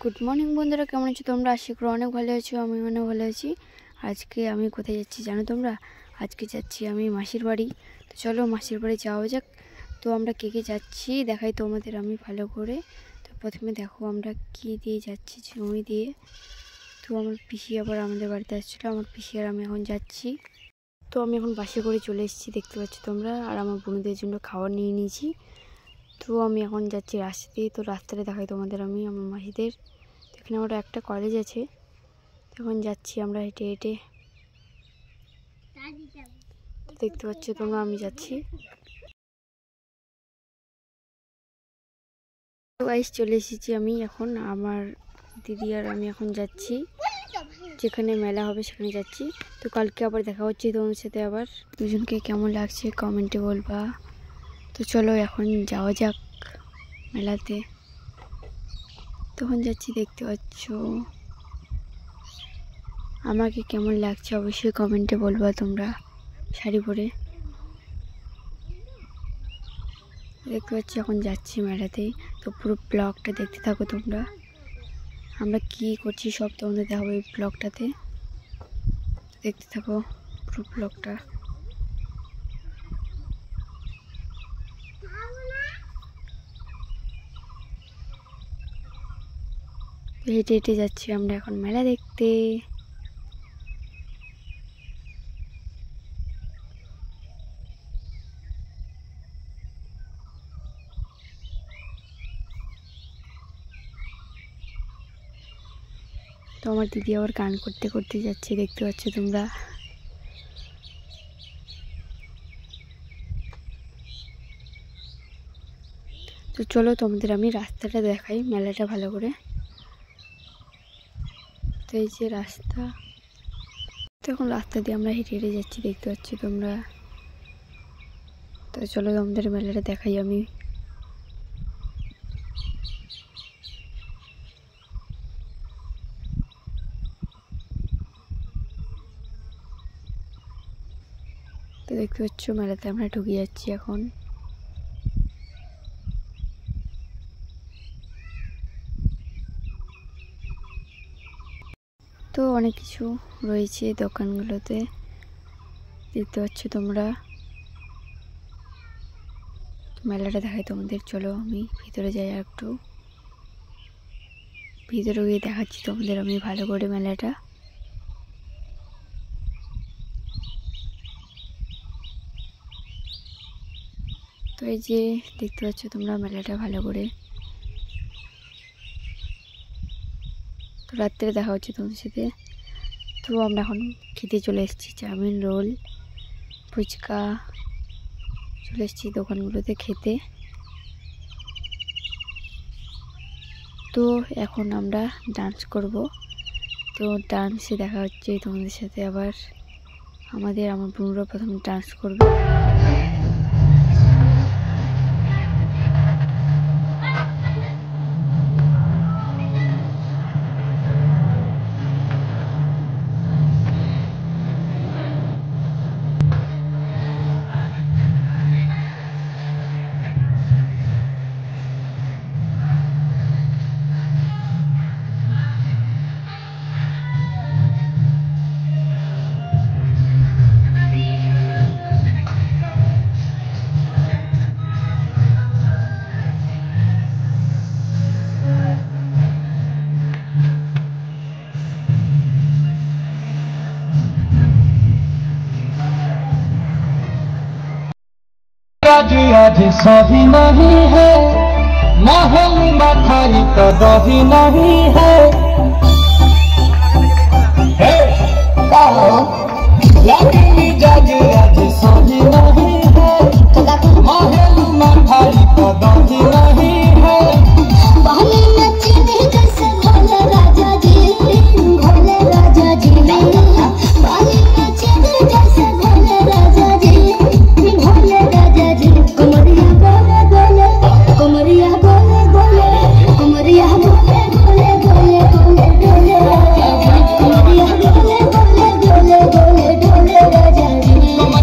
Good morning বন্ধুরা, কেমন আছো তোমরা? আশা করি অনেক ভালো আছো। আমি অনেক ভালো আছি। আজকে আমি কোথায় যাচ্ছি জানো তোমরা? আজকে যাচ্ছি আমি মাসির বাড়ি। তো চলো মাসির বাড়ি যাওয়া যাক। তো আমরা কে কে যাচ্ছি দেখাই তোমাদের আমি ভালো করে। তো প্রথমে দেখো আমরা কী দিয়ে যাচ্ছি, জমি দিয়ে। তো আমার পিসি আবার আমাদের বাড়িতে আসছিলো, আমার পিসি আর আমি এখন যাচ্ছি। তো আমি এখন বাসে করে চলে এসেছি, দেখতে পাচ্ছ তোমরা। আর আমার বোনদের জন্য খাবার নিয়ে নিয়েছি। তো আমি এখন যাচ্ছি রাস্তা দিয়ে। তো রাস্তাটা দেখাই তোমাদের আমি আমার মাসিদের। এখানে আমার একটা কলেজ আছে, তখন যাচ্ছি আমরা হেঁটে হেঁটে। দেখতে পাচ্ছ তোমরা আমি যাচ্ছি। তো গাইস চলে এসেছি আমি এখন, আমার দিদি আর আমি এখন যাচ্ছি যেখানে মেলা হবে সেখানে যাচ্ছি। তো কালকে আবার দেখা হচ্ছে তোমার সাথে। আবার দুজনকে কেমন লাগছে কমেন্টে বলবা। তো চলো এখন যাওয়া যাক মেলাতে। তখন যাচ্ছি, দেখতে পাচ্ছ। আমাকে কেমন লাগছে অবশ্যই কমেন্টে বলবা তোমরা শাড়ি পরে। দেখতে পাচ্ছি এখন যাচ্ছি মেলাতে। তো পুরো ব্লগটা দেখতে থাকো তোমরা। আমরা কি করছি সব তোমাদের দেখাবো এই ব্লগটাতে। দেখতে থাকো পুরো ব্লগটা। হেঁটে হেঁটে যাচ্ছি আমরা এখন মেলা দেখতে। তো আমার দিদি আবার গান করতে করতে যাচ্ছে, দেখতে পাচ্ছ তোমরা। তো চলো তোমাদের আমি রাস্তাটা দেখাই, মেলাটা ভালো করে। তো এই যে রাস্তা। তো এখন রাস্তা দিয়ে আমরা হেঁটে হেঁটে যাচ্ছি, দেখতে পাচ্ছ তোমরা। তো চলো তোমাদের মেলাটা দেখাই আমি। তো দেখতে পাচ্ছ মেলাতে আমরা ঢুকে যাচ্ছি এখন। তো অনেক কিছু রয়েছে দোকানগুলোতে, দেখতে পাচ্ছ তোমরা। মেলাটা দেখাই তোমাদের, চলো আমি ভিতরে যাই আর একটু। ভিতরে গিয়ে দেখাচ্ছি তোমাদের আমি ভালো করে মেলাটা। তো এই যে দেখতে পাচ্ছ তোমরা মেলাটা ভালো করে। তো রাত্রে দেখা হচ্ছে তোমাদের সাথে। তো আমরা এখন খেতে চলে এসেছি, চাউমিন, রোল, ফুচকা চলে এসেছি দোকানগুলোতে খেতে। তো এখন আমরা ডান্স করব। তো ডান্সে দেখা হচ্ছে তোমাদের সাথে আবার। আমার বোনরা প্রথমে ডান্স করবে। आज सही नहीं है, महल मखाई तो दही नहीं है। मिजाज आज सही नहीं है, महल मखाई तो दही नहीं है। राजा जी राजा जी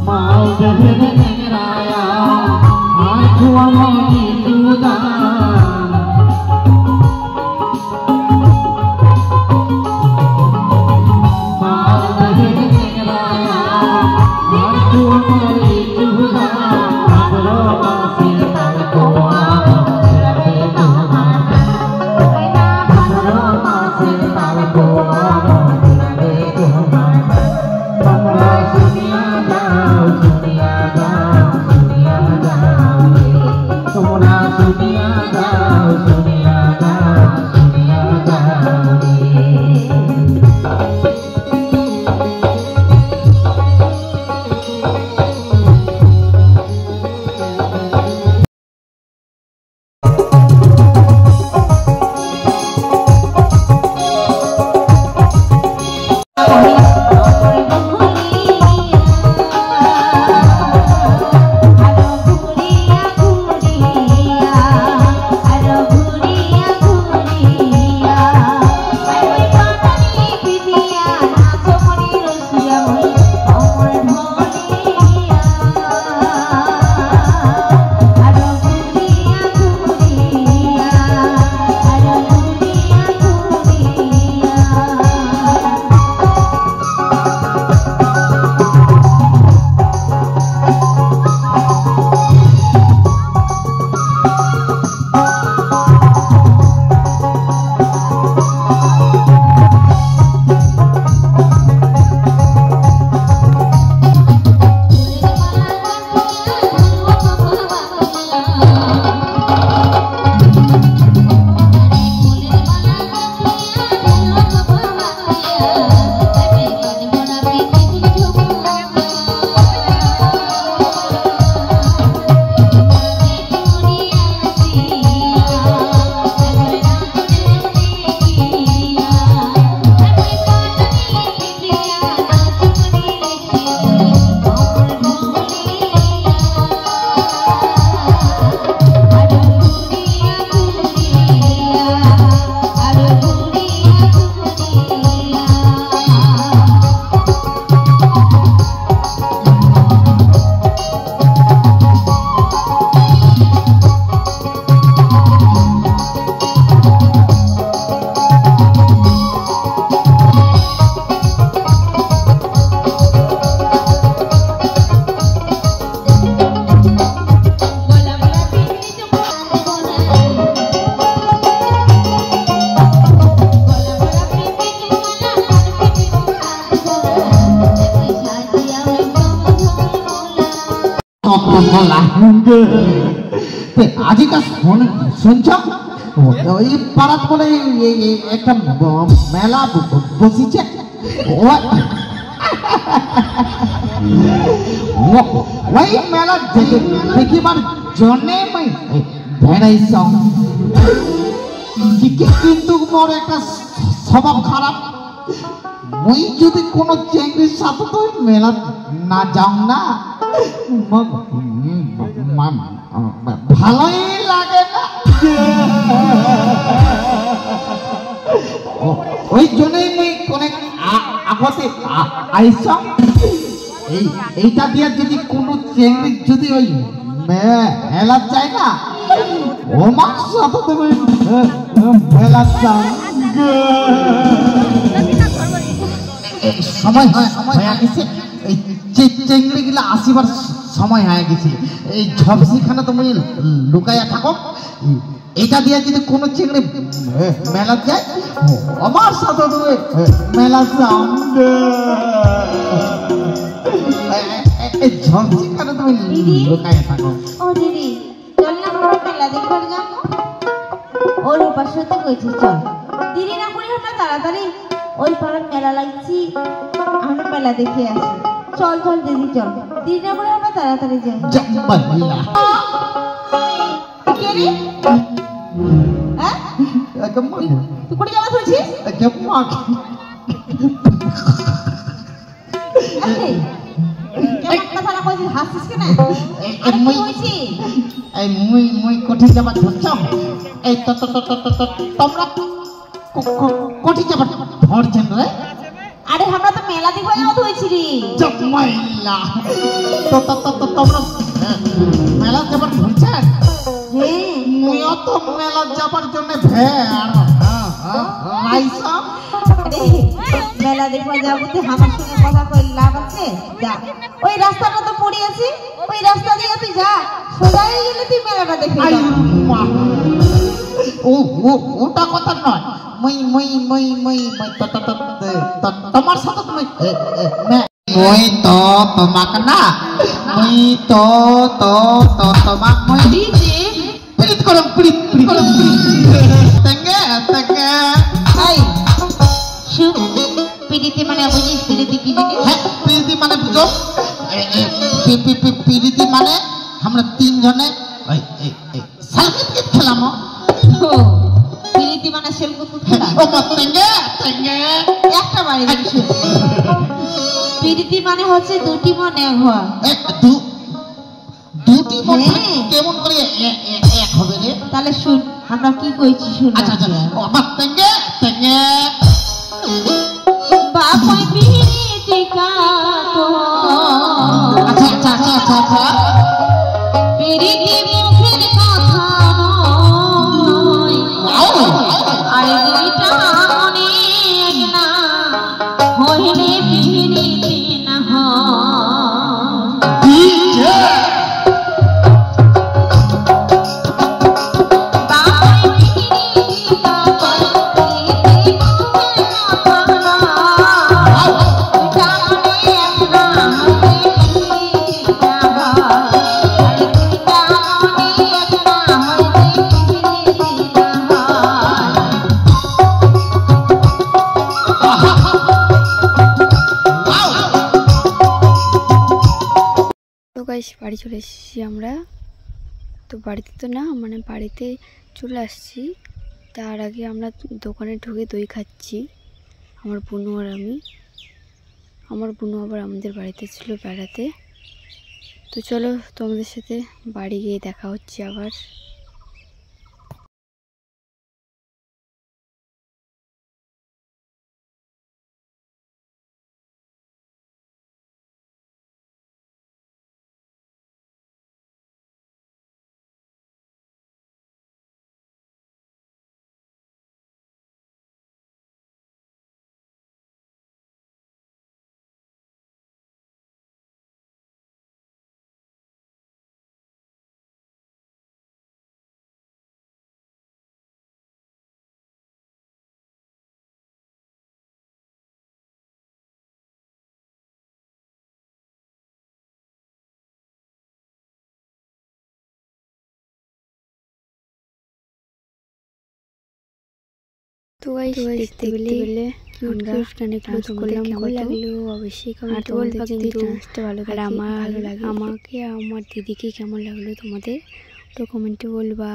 Mau কতলা আজিটা শুনছ ওই পাড়াত বলে একটা মেলা বসিছে ওই মেলা দেখিবার জন্যে বেড়াইছ কিন্তু মোর একটা স্বভাব খারাপ মুই যদি কোনো চেংড়ির সাথে তো মেলা না যাও না ভালোই লাগে না ওই জন্যই মুই অনেক আগতে আইস এইটা দিয়ে যদি কোনো চেংড়ি যদি ওই মেলা চাই না আমার সাথে তুমি মেলা চাও সময় হয়ে গেছে এই চেংড়ি গুলা আসিবার সময় হয়ে গেছে এই ঝপসিখানে তুমি লুকাইয়া থাকো এটা দিয়ে যদি কোনো চিংড়ি মেলা যায় আমার সাথে তুমি মেলা যাও এই ঝপসিখানে তুমি লুকাইয়া থাকো ও দিদি চল না আমরা মেলা দেখবার যাব ওর পাশে তো কইছি চল দিদি না করি আমরা তাড়াতাড়ি ওই পাড়ার মেলা লাগছি আমরা মেলা দেখে আসি চল চল দিদি চল দিদি না করে আমরা তাড়াতাড়ি যাই জম্বাইলা কে রে হ্যাঁ কেমন তুই কোটি যাওয়া হয়েছিস কেমন কেমন কথা না কইছিস হাসছিস কেন আরে কি হইছে এই মুই কোঠি যাবা ধরছ এই তো তোমরা কোঠি যাবা ধরছেন রে আরে আমরা তো মেলা দেখবার যাওয়া হয়েছি রে জম্মাইলা তো তোমরা মেলা যাবার ধরছেন হ্যাঁ মুইও তো মেলা যাবার জন্য ভেড় রাইসা আরে মেলা দেখবার যাবো তুই আমার সঙ্গে কথা কই লাভ আছে যা ওই রাস্তাটা তো পড়ে আছে ওই রাস্তা দিয়ে তুই যা সোজাই গেলে তুই মেলাটা দেখে আই যা মা ওটা কথা নয় মই তোমার সাথে তুমি মই তো তোমাকে না মই তো তোমাক মই পিরিত করম পিরিত তেঙ্গে এই শুন পিড়িতে মানে বুঝিস পিড়িতে কি জিনিস হ্যাঁ পিরিতি মানে বুঝো পিরিতি মানে আমরা তিনজনে সালকিত খেলাম পিড়িতে মানে সেলকুত খেলা ও তেঙ্গে একটা বাড়ি শুন পিড়িতে মানে হচ্ছে দুটি মনে হওয়া দুটি মনে হ্যাঁ। কেমন করে এক হবে রে তাহলে শুন আমরা কি কইছি শুন আচ্ছা ও আমার তেঙ্গে বাপাই পিড়িতে কাটো আচ্ছা পিড়িতে মুখের কথা নয় আরে দুইটা মনে এক না হইলে পিড়িতে না হয় বাপাই পিড়িতে কাটো পিড়িতে মুখের কথা নয় দুইটা মনে এক না হইলে পিড়িতে না হয় আরে দুইটা মনে এক না হইলে পিড়িতে না হয় তো গাইস বাড়ি চলে এসেছি আমরা। তো বাড়িতে তো না মানে বাড়িতে চলে আসছি, তার আগে আমরা দোকানে ঢুকে দই খাচ্ছি আমার বোনু আর আমি। আমার বোনু আবার আমাদের বাড়িতে ছিল বেড়াতে। তো চলো তোমাদের সাথে বাড়ি গিয়ে দেখা হচ্ছে আবার। তো গাইস দেখতে পেলে কিউট কিউট গানগুলো তোমাদের কেমন লাগলো অবশ্যই কমেন্টে বলবা, কিন্তু ডান্সটা ভালো আর আমার ভালো লাগে, আমাকে আমার দিদিকে কেমন লাগলো তোমাদের তো কমেন্টে বলবা।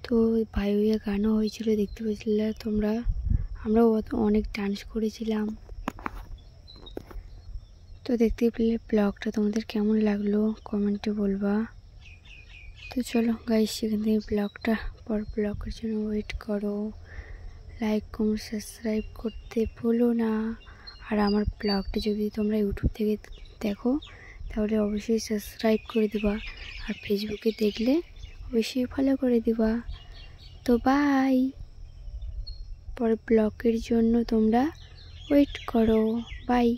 তো ভাই ভাইয়া গানও হয়েছিল দেখতে পেয়েছিলে তোমরা, আমরাও অনেক ডান্স করেছিলাম। তো দেখতে পেলে ব্লগটা তোমাদের কেমন লাগলো কমেন্টে বলবা। তো চলো গাইস সেখান থেকে ব্লগটা পর ব্লগের জন্য ওয়েট করো, লাইক কমেন্ট সাবস্ক্রাইব করতে ভুলো না। আর আমার ব্লগটা যদি তোমরা ইউটিউব থেকে দেখো তাহলে অবশ্যই সাবস্ক্রাইব করে দিবা, আর ফেসবুকে দেখলে অবশ্যই ফলো করে দিবা। তো বাই, পর ব্লগের জন্য তোমরা ওয়েট করো, বাই।